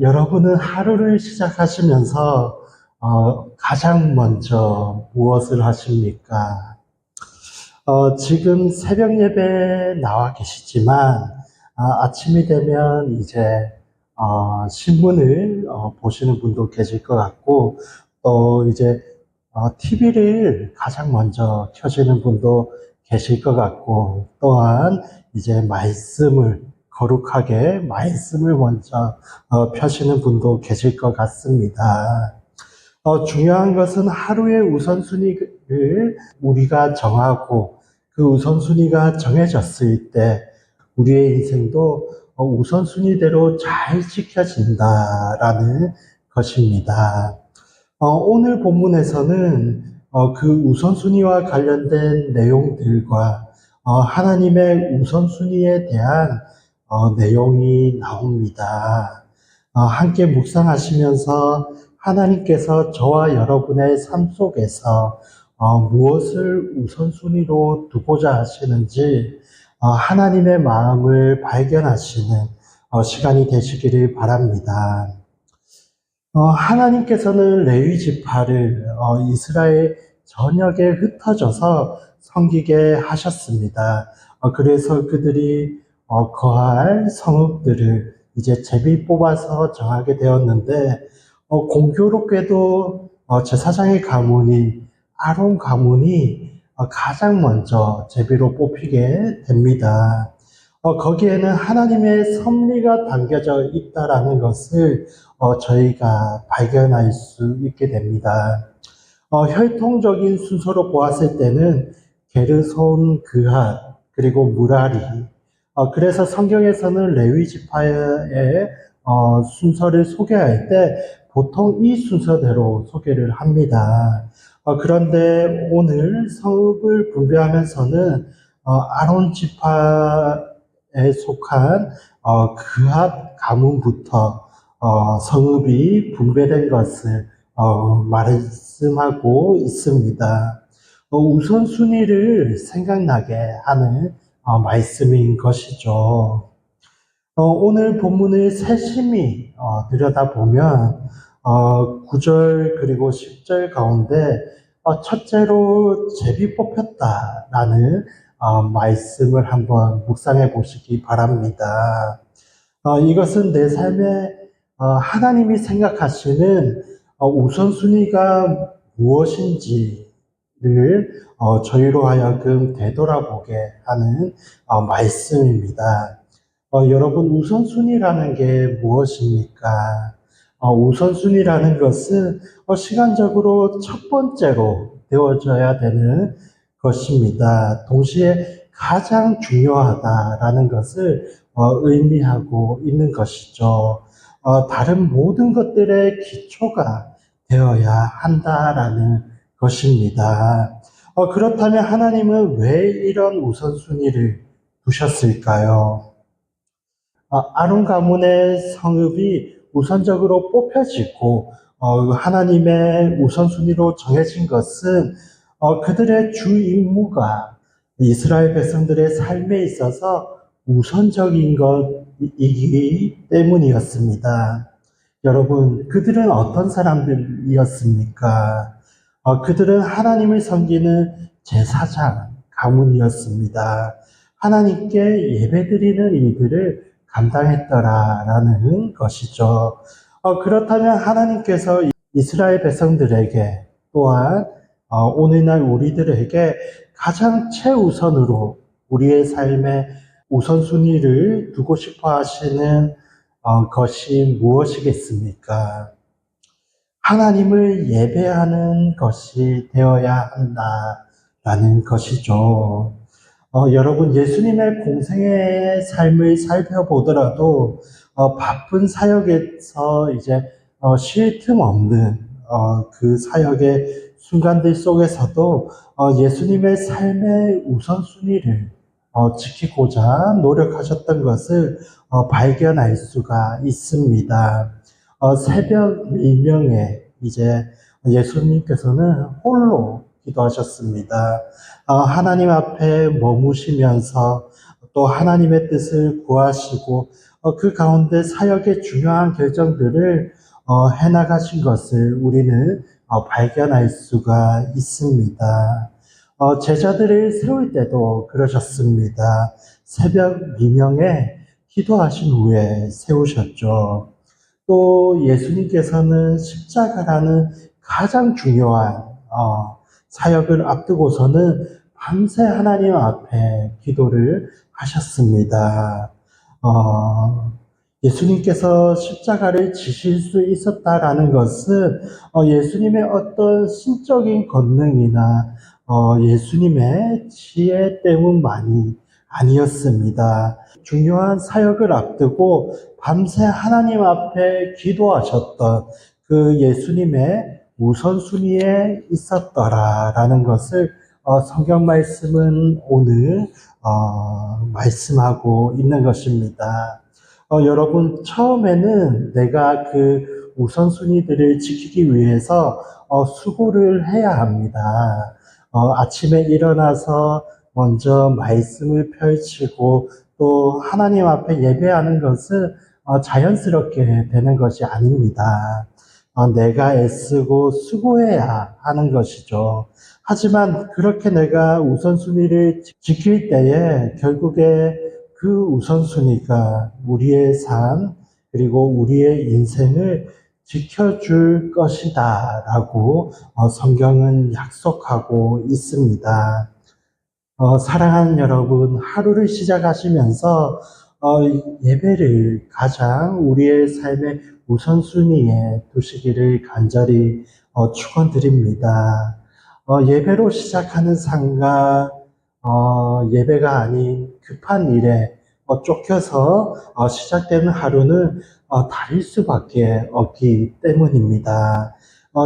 여러분은 하루를 시작하시면서 가장 먼저 무엇을 하십니까? 지금 새벽 예배에 나와 계시지만 아침이 되면 이제 신문을 보시는 분도 계실 것 같고 또 이제 TV를 가장 먼저 켜시는 분도 계실 것 같고 또한 이제 거룩하게 말씀을 먼저 펴시는 분도 계실 것 같습니다. 중요한 것은 하루의 우선순위를 우리가 정하고 그 우선순위가 정해졌을 때 우리의 인생도 우선순위대로 잘 지켜진다라는 것입니다. 오늘 본문에서는 그 우선순위와 관련된 내용들과 하나님의 우선순위에 대한 내용이 나옵니다. 함께 묵상하시면서 하나님께서 저와 여러분의 삶 속에서 무엇을 우선순위로 두고자 하시는지 하나님의 마음을 발견하시는 시간이 되시기를 바랍니다. 하나님께서는 레위 지파를 이스라엘 전역에 흩어져서 섬기게 하셨습니다. 그래서 그들이 거할 성읍들을 이제 제비 뽑아서 정하게 되었는데 공교롭게도 제사장의 가문인 아론 가문이 가장 먼저 제비로 뽑히게 됩니다. 거기에는 하나님의 섭리가 담겨져 있다라는 것을 저희가 발견할 수 있게 됩니다. 혈통적인 순서로 보았을 때는 게르손, 그핫, 그리고 무라리. 그래서 성경에서는 레위 지파의 순서를 소개할 때 보통 이 순서대로 소개를 합니다. 그런데 오늘 성읍을 분배하면서는 아론 지파에 속한 그핫 가문부터 성읍이 분배된 것을 말씀하고 있습니다. 우선순위를 생각나게 하는 말씀인 것이죠. 오늘 본문을 세심히 들여다보면 9절 그리고 10절 가운데 첫째로 제비 뽑혔다라는 말씀을 한번 묵상해 보시기 바랍니다. 이것은 내 삶에 하나님이 생각하시는 우선순위가 무엇인지를 저희로 하여금 되돌아보게 하는 말씀입니다. 여러분, 우선순위라는 게 무엇입니까? 우선순위라는 것은 시간적으로 첫 번째로 되어져야 되는 것입니다. 동시에 가장 중요하다라는 것을 의미하고 있는 것이죠. 다른 모든 것들의 기초가 되어야 한다라는 것입니다. 그렇다면 하나님은 왜 이런 우선순위를 두셨을까요? 아론 가문의 성읍이 우선적으로 뽑혀지고 하나님의 우선순위로 정해진 것은 그들의 주 임무가 이스라엘 백성들의 삶에 있어서 우선적인 것이기 때문이었습니다. 여러분, 그들은 어떤 사람들이었습니까? 그들은 하나님을 섬기는 제사장 가문이었습니다. 하나님께 예배드리는 일들을 감당했더라라는 것이죠. 그렇다면 하나님께서 이스라엘 백성들에게 또한 오늘날 우리들에게 가장 최우선으로 우리의 삶에 우선순위를 두고 싶어 하시는 것이 무엇이겠습니까? 하나님을 예배하는 것이 되어야 한다라는 것이죠. 여러분, 예수님의 공생의 삶을 살펴보더라도, 바쁜 사역에서 이제, 쉴 틈 없는, 그 사역의 순간들 속에서도, 예수님의 삶의 우선순위를, 지키고자 노력하셨던 것을, 발견할 수가 있습니다. 새벽 일명에 이제 예수님께서는 홀로 기도하셨습니다. 하나님 앞에 머무시면서 또 하나님의 뜻을 구하시고 그 가운데 사역의 중요한 결정들을 해나가신 것을 우리는 발견할 수가 있습니다. 제자들을 세울 때도 그러셨습니다. 새벽 미명에 기도하신 후에 세우셨죠. 또 예수님께서는 십자가라는 가장 중요한 사역을 앞두고서는 밤새 하나님 앞에 기도를 하셨습니다. 예수님께서 십자가를 지실 수 있었다라는 것은 예수님의 어떤 신적인 권능이나 예수님의 지혜 때문만이 아니었습니다. 중요한 사역을 앞두고 밤새 하나님 앞에 기도하셨던 그 예수님의 우선순위에 있었더라라는 것을 성경 말씀은 오늘 말씀하고 있는 것입니다. 여러분, 처음에는 내가 그 우선순위들을 지키기 위해서 수고를 해야 합니다. 아침에 일어나서 먼저 말씀을 펼치고 또 하나님 앞에 예배하는 것은 자연스럽게 되는 것이 아닙니다. 내가 애쓰고 수고해야 하는 것이죠. 하지만 그렇게 내가 우선순위를 지킬 때에 결국에 그 우선순위가 우리의 삶 그리고 우리의 인생을 지켜줄 것이다 라고 성경은 약속하고 있습니다. 사랑하는 여러분, 하루를 시작하시면서 예배를 가장 우리의 삶의 우선순위에 두시기를 간절히 축원드립니다. 예배로 시작하는 삶과 예배가 아닌 급한 일에 쫓겨서 시작되는 하루는 다를 수밖에 없기 때문입니다.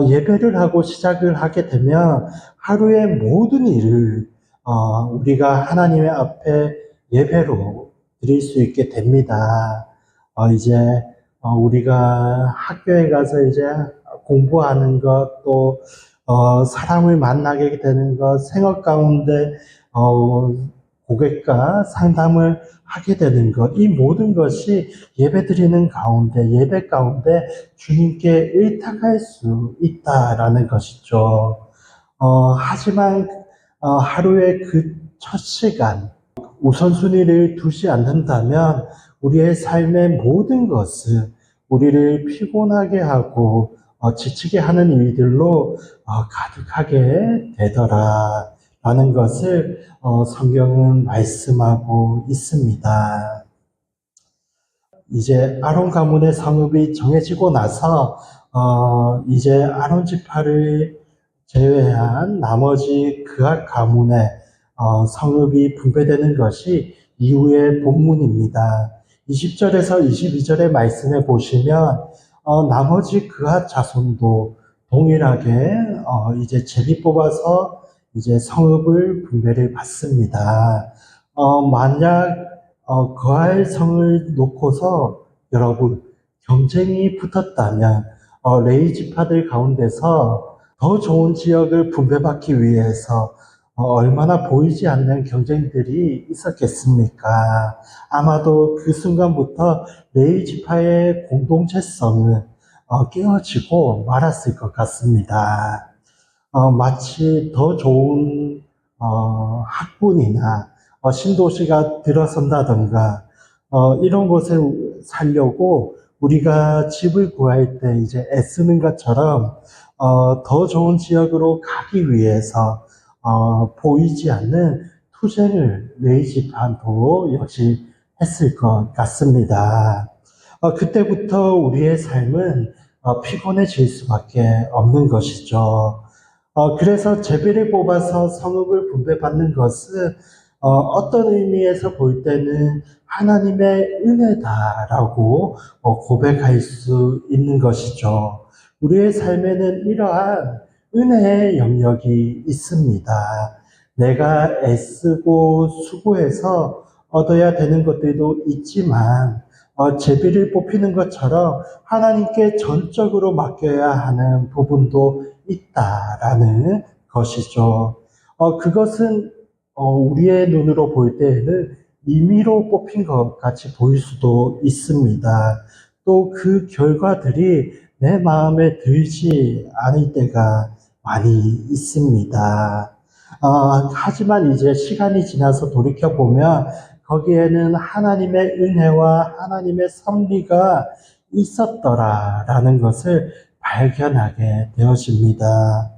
예배를 하고 시작을 하게 되면 하루의 모든 일을 우리가 하나님의 앞에 예배로 드릴 수 있게 됩니다. 이제 우리가 학교에 가서 이제 공부하는 것, 또 사람을 만나게 되는 것, 생활 가운데 고객과 상담을 하게 되는 것, 이 모든 것이 예배 드리는 가운데, 예배 가운데 주님께 의탁할 수 있다라는 것이죠. 하지만 하루의 그 첫 시간, 우선순위를 두지 않는다면 우리의 삶의 모든 것은 우리를 피곤하게 하고 지치게 하는 일들로 가득하게 되더라 라는 것을 성경은 말씀하고 있습니다. 이제 아론 가문의 성읍이 정해지고 나서 이제 아론 지파를 제외한 나머지 그앗 가문의 성읍이 분배되는 것이 이후의 본문입니다. 20절에서 22절의 말씀에 보시면 나머지 그앗 자손도 동일하게 이제 제비 뽑아서 이제 성읍을 분배를 받습니다. 만약 거할 성을 놓고서 여러분 경쟁이 붙었다면 레위 지파들 가운데서 더 좋은 지역을 분배받기 위해서 얼마나 보이지 않는 경쟁들이 있었겠습니까? 아마도 그 순간부터 레위 지파의 공동체성은 깨어지고 말았을 것 같습니다. 마치 더 좋은 학군이나 신도시가 들어선다던가 이런 곳에 살려고 우리가 집을 구할 때 이제 애쓰는 것처럼 더 좋은 지역으로 가기 위해서 보이지 않는 투쟁을 레위 지파도 역시 했을 것 같습니다. 그때부터 우리의 삶은 피곤해질 수밖에 없는 것이죠. 그래서 제비를 뽑아서 성읍을 분배받는 것은 어떤 의미에서 볼 때는 하나님의 은혜다라고 고백할 수 있는 것이죠. 우리의 삶에는 이러한 은혜의 영역이 있습니다. 내가 애쓰고 수고해서 얻어야 되는 것들도 있지만 제비를 뽑히는 것처럼 하나님께 전적으로 맡겨야 하는 부분도 있다라는 것이죠. 그것은 우리의 눈으로 볼 때에는 임의로 뽑힌 것 같이 보일 수도 있습니다. 또 그 결과들이 내 마음에 들지 않을 때가 많이 있습니다. 하지만 이제 시간이 지나서 돌이켜보면 거기에는 하나님의 은혜와 하나님의 섭리가 있었더라라는 것을 발견하게 되어집니다.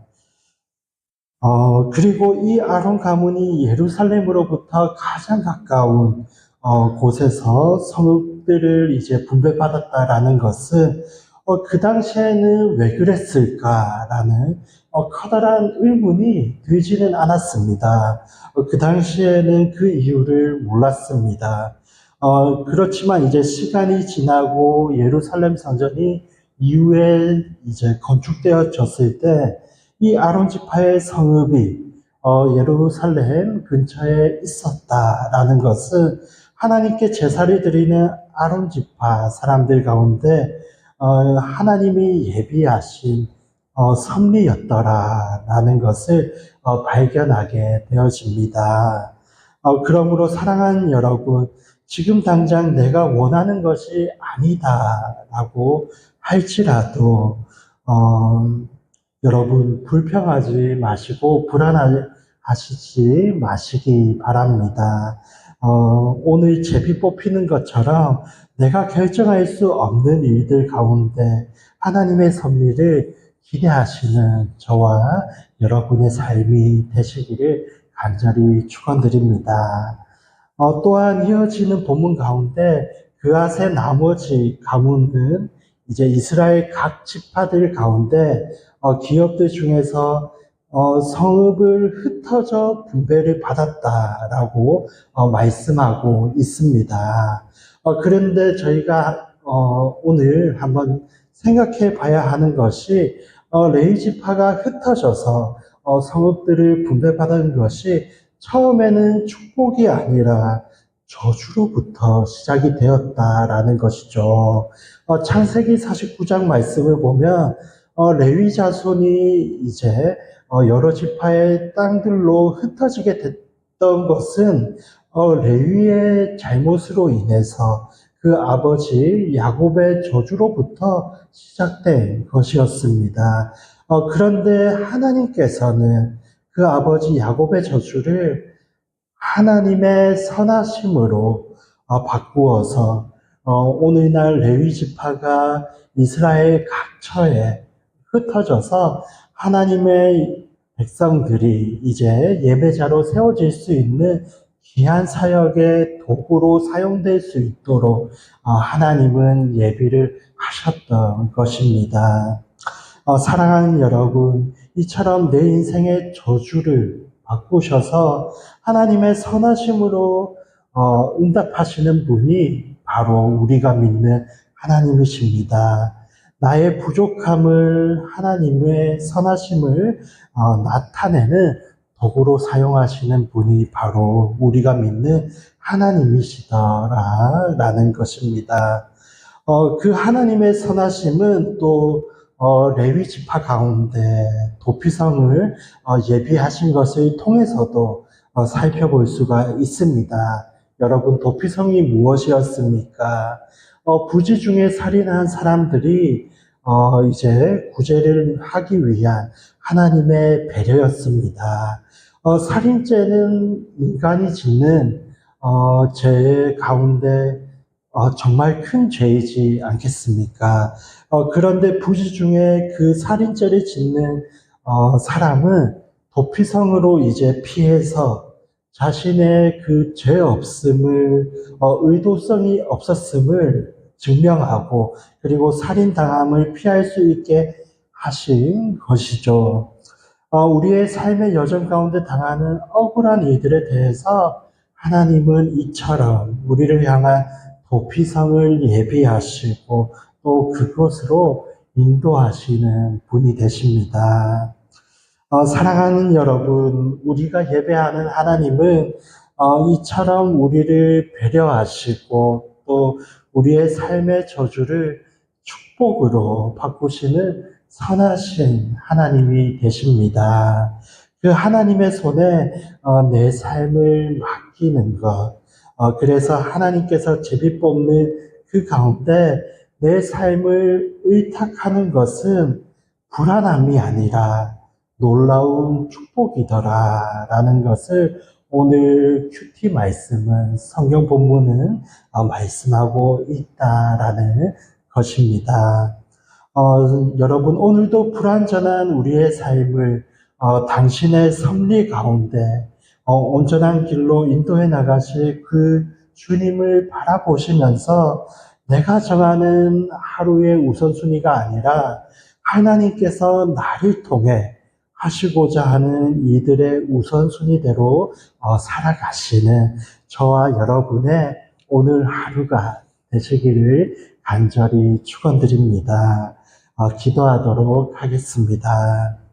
그리고 이 아론 가문이 예루살렘으로부터 가장 가까운 곳에서 성읍들을 이제 분배받았다라는 것은 그 당시에는 왜 그랬을까라는 커다란 의문이 들지는 않았습니다. 그 당시에는 그 이유를 몰랐습니다. 그렇지만 이제 시간이 지나고 예루살렘 성전이 이후에 이제 건축되어졌을 때 이 아론 지파의 성읍이 예루살렘 근처에 있었다라는 것은 하나님께 제사를 드리는 아론 지파 사람들 가운데 하나님이 예비하신 섭리였더라라는 것을 발견하게 되어집니다. 그러므로 사랑하는 여러분, 지금 당장 내가 원하는 것이 아니다라고 할지라도 여러분 불평하지 마시고 불안하시지 마시기 바랍니다. 오늘 제비 뽑히는 것처럼 내가 결정할 수 없는 일들 가운데 하나님의 섭리를 기대하시는 저와 여러분의 삶이 되시기를 간절히 축원드립니다. 또한 이어지는 본문 가운데 그앗의 나머지 가문은 이제 이스라엘 각 지파들 가운데 기업들 중에서 성읍을 흩어져 분배를 받았다라고 말씀하고 있습니다. 그런데 저희가 오늘 한번 생각해 봐야 하는 것이 레위 지파가 흩어져서 성읍들을 분배받은 것이 처음에는 축복이 아니라 저주로부터 시작이 되었다라는 것이죠. 창세기 49장 말씀을 보면 레위 자손이 이제 여러 지파의 땅들로 흩어지게 됐던 것은 레위의 잘못으로 인해서 그 아버지 야곱의 저주로부터 시작된 것이었습니다. 그런데 하나님께서는 그 아버지 야곱의 저주를 하나님의 선하심으로 바꾸어서 오늘날 레위 지파가 이스라엘 각처에 흩어져서 하나님의 백성들이 이제 예배자로 세워질 수 있는 귀한 사역의 도구로 사용될 수 있도록 하나님은 예비를 하셨던 것입니다. 사랑하는 여러분, 이처럼 내 인생의 저주를 바꾸셔서 하나님의 선하심으로 응답하시는 분이 바로 우리가 믿는 하나님이십니다. 나의 부족함을 하나님의 선하심을 나타내는 도구로 사용하시는 분이 바로 우리가 믿는 하나님이시더라라는 것입니다. 그 하나님의 선하심은 또 레위 지파 가운데 도피성을 예비하신 것을 통해서도 살펴볼 수가 있습니다. 여러분, 도피성이 무엇이었습니까? 부지 중에 살인한 사람들이 이제 구제를 하기 위한 하나님의 배려였습니다. 살인죄는 인간이 짓는 죄 가운데 정말 큰 죄이지 않겠습니까? 그런데 부지 중에 그 살인죄를 짓는 사람은 도피성으로 이제 피해서 자신의 그 죄 없음을, 의도성이 없었음을 증명하고, 그리고 살인당함을 피할 수 있게 하신 것이죠. 우리의 삶의 여정 가운데 당하는 억울한 일들에 대해서 하나님은 이처럼 우리를 향한 도피성을 예비하시고 또 그곳으로 인도하시는 분이 되십니다. 사랑하는 여러분, 우리가 예배하는 하나님은 이처럼 우리를 배려하시고 또 우리의 삶의 저주를 축복으로 바꾸시는 선하신 하나님이 되십니다. 그 하나님의 손에 내 삶을 맡기는 것, 그래서 하나님께서 제비 뽑는 그 가운데 내 삶을 의탁하는 것은 불안함이 아니라 놀라운 축복이더라라는 것을 오늘 큐티 말씀은 성경 본문은 말씀하고 있다라는 것입니다. 여러분 오늘도 불완전한 우리의 삶을 당신의 섭리 가운데 온전한 길로 인도해 나가실 그 주님을 바라보시면서 내가 정하는 하루의 우선순위가 아니라 하나님께서 나를 통해 하시고자 하는 이들의 우선순위대로 살아가시는 저와 여러분의 오늘 하루가 되시기를 간절히 축원드립니다. 기도하도록 하겠습니다.